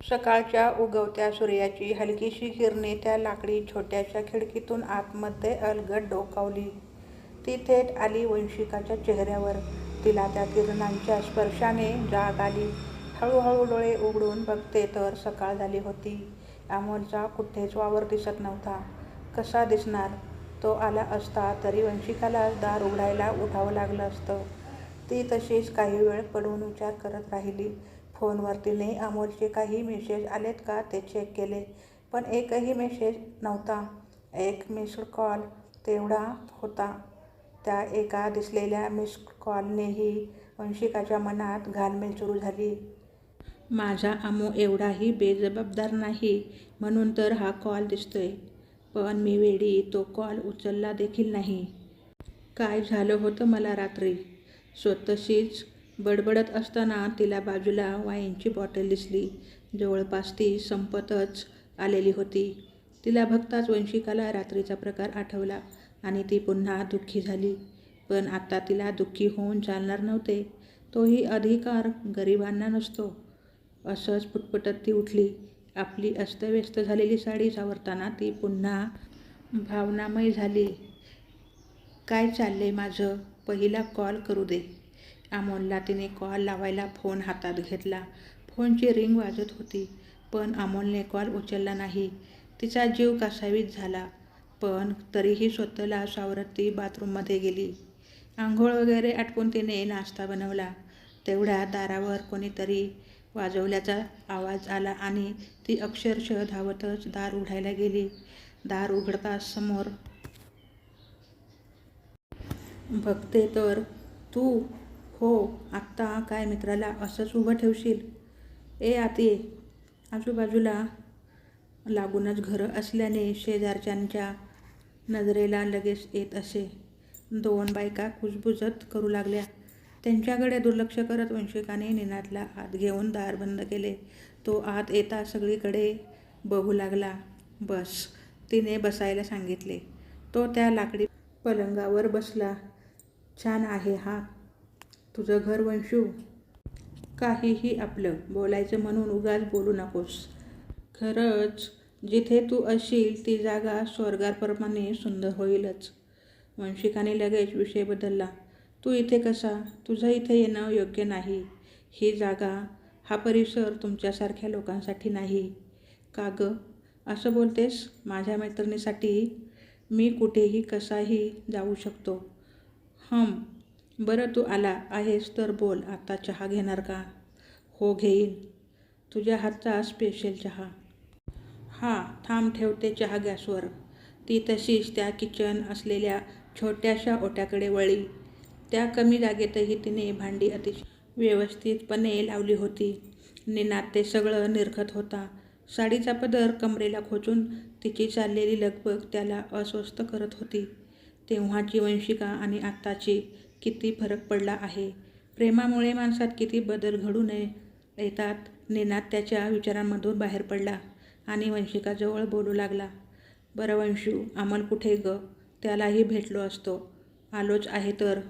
सकाळच्या उगवत्या सूर्याची हलकीशी किरणे त्या लाकडी छोट्याशा खिडकीतून आतमध्ये अलगद डोकावली. ती थेट आली वंशिकाच्या चेहऱ्यावर. तिला त्या किरणांच्या स्पर्शाने जाग आली. हळूहळू डोळे उघडून बघते तर सकाळ झाली होती. अमोलचा कुठेच वावर दिसत नव्हता. कसा दिसणार? तो आला असता तरी वंशिकाला दार उघडायला उठावं लागलं असतं. ती तशीच काही वेळ पडून विचार करत राहिली. फोनवर तिने अमोलचे काही मेसेज आलेत का ते चेक केले, पण एकही मेसेज नव्हता. एक मिस्ड कॉल तेवढा होता. त्या एका दिसलेल्या मिस्ड कॉलनेही वंशिकाच्या मनात घालमेल सुरू झाली. माझा अमो एवढाही बेजबाबदार नाही म्हणून तर हा कॉल दिसतोय, पण मी वेडी तो कॉल उचलला देखील नाही. काय झालं होतं मला रात्री? स्वतःशीच बडबडत असताना तिला बाजूला वाईनची बॉटल दिसली. जवळपास ती संपतच आलेली होती. तिला बघताच वंशिकाला रात्रीचा प्रकार आठवला आणि ती पुन्हा दुःखी झाली. पण आता तिला दुःखी होऊन चालणार नव्हते. तोही अधिकार गरिबांना नसतो. असंच पुटपुटत ती उठली. आपली अस्तव्यस्त झालेली साडी सावरताना ती पुन्हा भावनामय झाली. काय चाललंय माझं? पहिला कॉल करू दे. अमोलला तिने कॉल लावायला फोन हातात घेतला. फोनची रिंग वाजत होती, पण अमोलने कॉल उचलला नाही. तिचा जीव कासावीस झाला, पण तरीही स्वतःला सावरत ती बाथरूममध्ये गेली. आंघोळ वगैरे आटपून तिने नाश्ता बनवला. तेवढ्या दारावर कोणीतरी वाजवल्याचा आवाज आला आणि ती अक्षरशः धावतच दार उघडायला गेली. दार उघडताच समोर बघते तर तू. हो, आत्ता काय मित्राला असंच उभं ठेवशील? ए आत ये. आजूबाजूला लागूनच घरं असल्याने शेजारच्यांच्या नजरेला लगेच येत असे. 2 बायका कुजबुजत करू लागल्या. त्यांच्याकडे दुर्लक्ष करत वंशिकाने निनादला आत घेऊन दार बंद केले. तो आत येता सगळीकडे बघू लागला. बस, तिने बसायला सांगितले. तो त्या लाकडी पलंगावर बसला. छान आहे हा तुझं घर वंशू. काहीही आपलं बोलायचं म्हणून उगाच बोलू नकोस. खरंच जिथे तू असशील ती जागा स्वर्गाप्रमाणे सुंदर होईलच. वंशिकाने लगेच विषय बदलला. तू इथे कसा? तुझं इथे येणं योग्य नाही. ही जागा, हा परिसर तुमच्यासारख्या लोकांसाठी नाही. का गं असं बोलतेस? माझ्या मैत्रिणीसाठी मी कुठेही कसाही जाऊ शकतो. बरं तू आला आहेस तर बोल. आता चहा घेणार का? हो घेईन. तुझ्या हातचा स्पेशल चहा. हां थांब ठेवते चहा गॅसवर. ती तशीच त्या किचन असलेल्या छोट्याशा ओट्याकडे वळली. त्या कमी जागेतही तिने भांडी अतिशय व्यवस्थितपणे लावली होती. निनाद ते सगळं निरखत होता. साडीचा पदर कमरेला खोचून तिची चाललेली लगबग त्याला अस्वस्थ करत होती. तेव्हाची वंशिका आणि आत्ताची किती फरक पडला आहे. प्रेमामुळे माणसात किती बदल घडून येतात. निनाद त्याच्या विचारांमधून बाहेर पडला आणि वंशिकाजवळ बोलू लागला. बरं वंशू, अमोल कुठे गं? त्यालाही भेटलो असतो. आलोच आहे तर.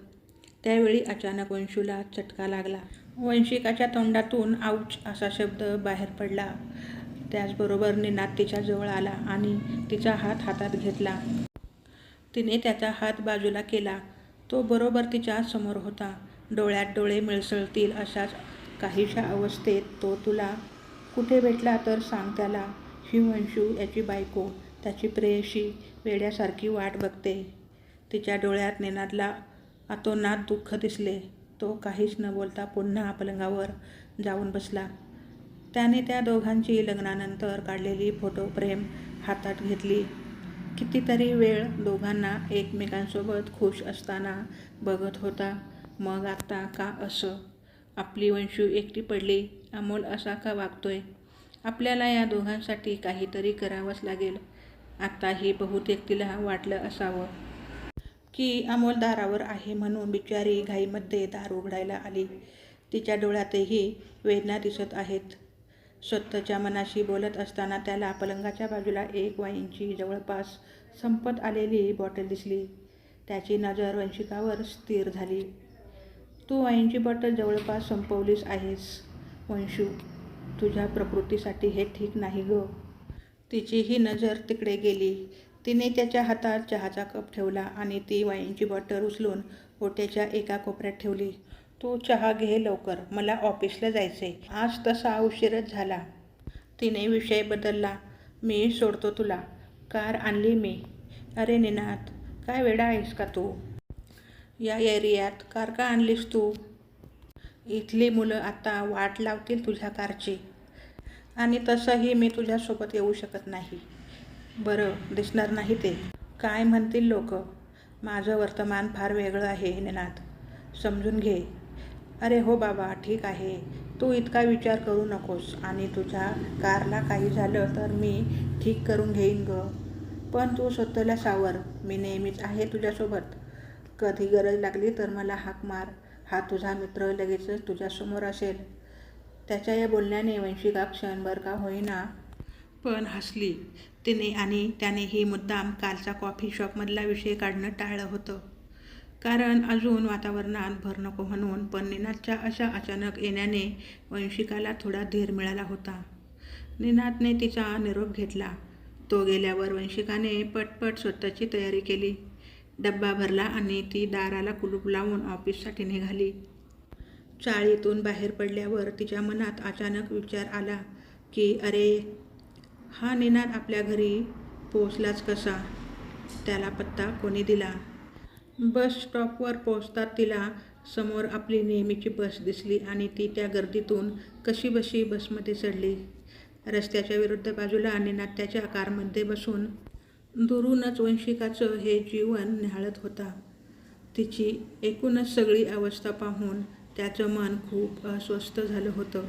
त्यावेळी अचानक वंशूला चटका लागला. वंशिकाच्या तोंडातून आऊच असा शब्द बाहेर पडला. त्याचबरोबर निनाद तिच्या जवळ आला आणि तिचा हात हातात घेतला. तिने त्याचा हात बाजूला केला. तो बरोबर तिच्या समोर होता. डोळ्यात डोळे मिसळतील अशाच काहीशा अवस्थेत तो. तुला कुठे भेटला तर सांग त्याला. ही वंशू याची बायको, त्याची प्रेयसी वेड्यासारखी वाट बघते. तिच्या डोळ्यात निनादला अतोनात दुःख दिसले. तो काहीच न बोलता पुन्हा पलंगावर जाऊन बसला. त्याने त्या दोघांची लग्नानंतर काढलेली फोटो फ्रेम हातात घेतली. कितीतरी वेळ दोघांना एकमेकांसोबत खुश असताना बघत होता. मग आता का असं? आपली वंशू एकटी पडली. अमोल असा का वागतोय? आपल्याला या दोघांसाठी काहीतरी करावंच लागेल. आताही बहुतेक तिला वाटलं असावं की अमोल दारावर आहे म्हणून बिचारी घाईमध्ये दार उघडायला आली. तिच्या डोळ्यातही वेदना दिसत आहेत. स्वतःच्या मनाशी बोलत असताना त्याला पलंगाच्या बाजूला एक वाईनची जवळपास संपत आलेली बॉटल दिसली. त्याची नजर वंशिकावर स्थिर झाली. तू वाईनची बॉटल जवळपास संपवलीस आहेस वंशू. तुझ्या प्रकृतीसाठी हे ठीक नाही ग. तिचीही नजर तिकडे गेली. तिने त्याच्या हातात चहाचा कप ठेवला आणि ती वाईनची बॉटल उचलून ओट्याच्या एका कोपऱ्यात ठेवली. तू चहा घे लवकर, मला ऑफिसला जायचंय. आज तसा उशीरच झाला. तिने विषय बदलला. मी सोडतो तुला. कार आणली मी. अरे निनाद, काय वेडा आहेस का तू? या एरियात कार का आणलीस तू? इथली मुलं आता वाट लावतील तुझ्या कारची. आणि तसंही मी तुझ्यासोबत येऊ शकत नाही. बरं दिसणार नाही ते. काय म्हणतील लोक? माझं वर्तमान फार वेगळं आहे निनाद, समजून घे. अरे हो बाबा, ठीक आहे. तू इतका विचार करू नकोस. आणि तुझ्या कारला काही झालं तर मी ठीक करून घेईन ग. पण तू स्वतःला सावर. मी नेहमीच आहे तुझ्यासोबत. कधी गरज लागली तर मला हाक मार. हा तुझा मित्र लगेचच तुझ्यासमोर असेल. त्याच्या या बोलण्याने वंशिका क्षणभर का होईना पण हसली. तिने आणि त्यानेही मुद्दाम कालचा कॉफी शॉपमधला विषय काढणं टाळलं होतं. कारण अजून वातावरणात भर नको म्हणून. पण निनादच्या अशा अचानक येण्याने वंशिकाला थोडा धीर मिळाला होता. निनादने तिचा निरोप घेतला. तो गेल्यावर वंशिकाने पटपट स्वतःची तयारी केली. डब्बा भरला आणि ती दाराला कुलूप लावून ऑफिससाठी निघाली. चाळीतून बाहेर पडल्यावर तिच्या मनात अचानक विचार आला की अरे, हा निनाद आपल्या घरी पोचलाच कसा? त्याला पत्ता कोणी दिला? बस स्टॉपवर पोचतात तिला समोर आपली नेहमीची बस दिसली आणि ती त्या गर्दीतून कशीबशी बसमध्ये चढली. रस्त्याच्या विरुद्ध बाजूला निनाद त्याच्या कारमध्ये बसून दुरूनच वंशिकाचं हे जीवन निहाळत होता. तिची एकूणच सगळी अवस्था पाहून त्याचं मन खूप अस्वस्थ झालं होतं.